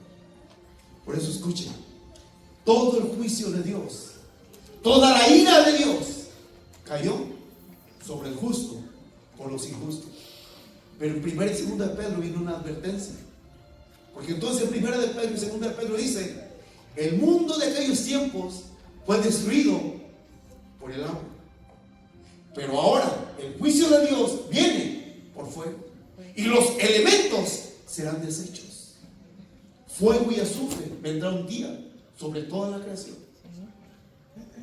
[SPEAKER 1] Por eso escuchen, todo el juicio de Dios, toda la ira de Dios cayó sobre el justo por los injustos. Pero en 1 y 2 de Pedro vino una advertencia. Porque entonces en 1 de Pedro y 2 de Pedro dice: el mundo de aquellos tiempos fue destruido por el agua, pero ahora el juicio de Dios viene por fuego, y los elementos serán deshechos. Fuego y azufre vendrá un día sobre toda la creación.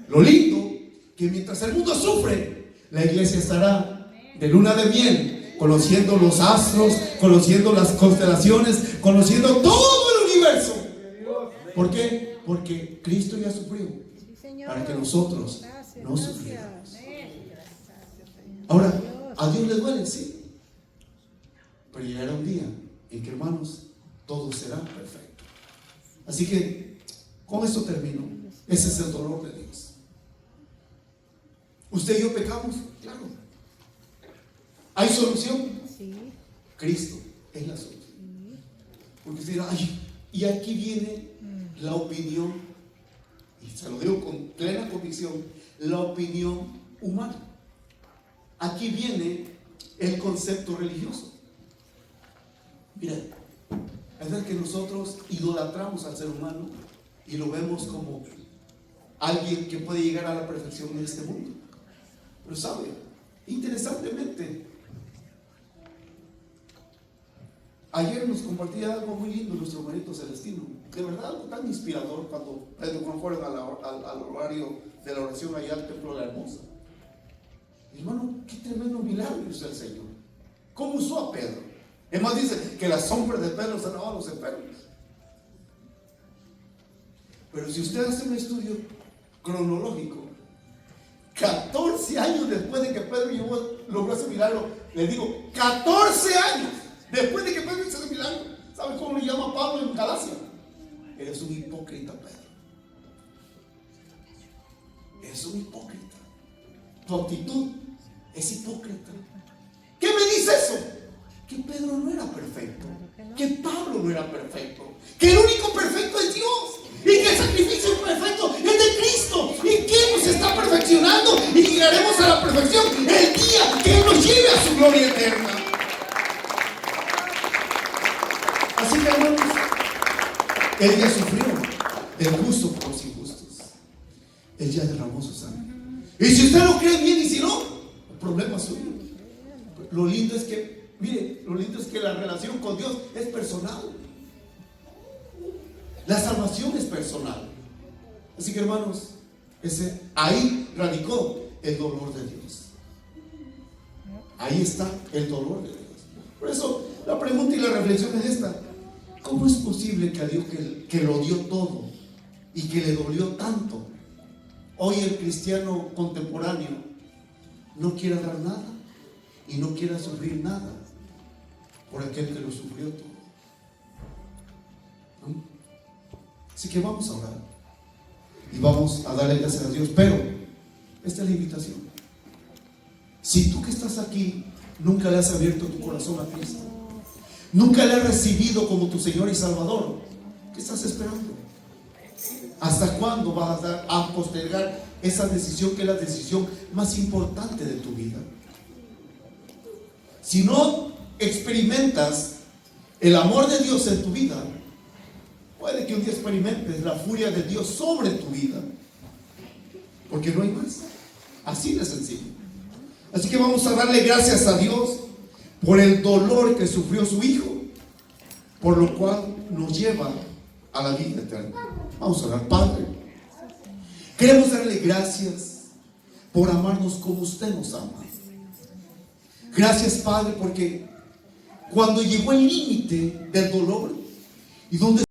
[SPEAKER 1] Lo lindo, que mientras el mundo sufre, la iglesia estará de luna de miel, conociendo los astros, conociendo las constelaciones, conociendo todo el universo. ¿Por qué? Porque Cristo ya sufrió para que nosotros no sufriéramos. Ahora, ¿a Dios le duele? Sí. Pero llegará un día en que, hermanos, todo será perfecto. Así que, con esto termino. Ese es el dolor de Dios. ¿Usted y yo pecamos? Claro. ¿Hay solución?
[SPEAKER 2] Sí.
[SPEAKER 1] Cristo es la solución. Porque usted dirá: ay, y aquí viene la opinión, y se lo digo con plena convicción, la opinión humana. Aquí viene el concepto religioso. Mira, es verdad que nosotros idolatramos al ser humano y lo vemos como alguien que puede llegar a la perfección en este mundo. Pero sabe, interesantemente, ayer nos compartía algo muy lindo nuestro hermanito Celestino. De verdad, algo tan inspirador cuando fueron al horario de la oración allá al templo de la Hermosa. Hermano, qué tremendo milagro hizo el Señor. ¿Cómo usó a Pedro? Además dice que las sombras de Pedro sanaban a los enfermos. Pero si usted hace un estudio cronológico, 14 años después de que Pedro logró ese milagro, le digo, 14 años después de que Pedro hizo ese milagro, ¿sabe cómo le llama Pablo en Galacia? Eres un hipócrita, Pedro. Eres un hipócrita. Tu actitud es hipócrita. ¿Qué me dice eso? Que Pedro no era perfecto, que Pablo no era perfecto, que el único perfecto es Dios, y que el sacrificio perfecto es de Cristo, y que Él nos está perfeccionando y llegaremos a la perfección el día que Él nos lleve a su gloria eterna. Así que, hermanos, Él ya sufrió el justo por los injustos. Él ya derramó su sangre. Y si usted lo cree bien y si no, el problema es suyo. Lo lindo es que, mire, lo lindo es que la relación con Dios es personal. La salvación es personal. Así que, hermanos, ahí radicó el dolor de Dios. Ahí está el dolor de Dios. Por eso la pregunta y la reflexión es esta: ¿cómo es posible que a Dios que lo dio todo y que le dolió tanto, hoy el cristiano contemporáneo no quiera dar nada y no quiera sufrir nada por aquel que lo sufrió todo? ¿No? Así que vamos a orar y vamos a darle gracias a Dios. Pero esta es la invitación. Si tú que estás aquí nunca le has abierto tu corazón a Cristo, nunca le has recibido como tu Señor y Salvador, ¿qué estás esperando? ¿Hasta cuándo vas a postergar esa decisión que es la decisión más importante de tu vida? Si no experimentas el amor de Dios en tu vida, puede que un día experimentes la furia de Dios sobre tu vida, porque no hay más. Así de sencillo. Así que vamos a darle gracias a Dios por el dolor que sufrió su Hijo, por lo cual nos lleva a la vida eterna. Vamos a orar. Padre, queremos darle gracias por amarnos como usted nos ama. Gracias, Padre, porque cuando llegó el límite del dolor y donde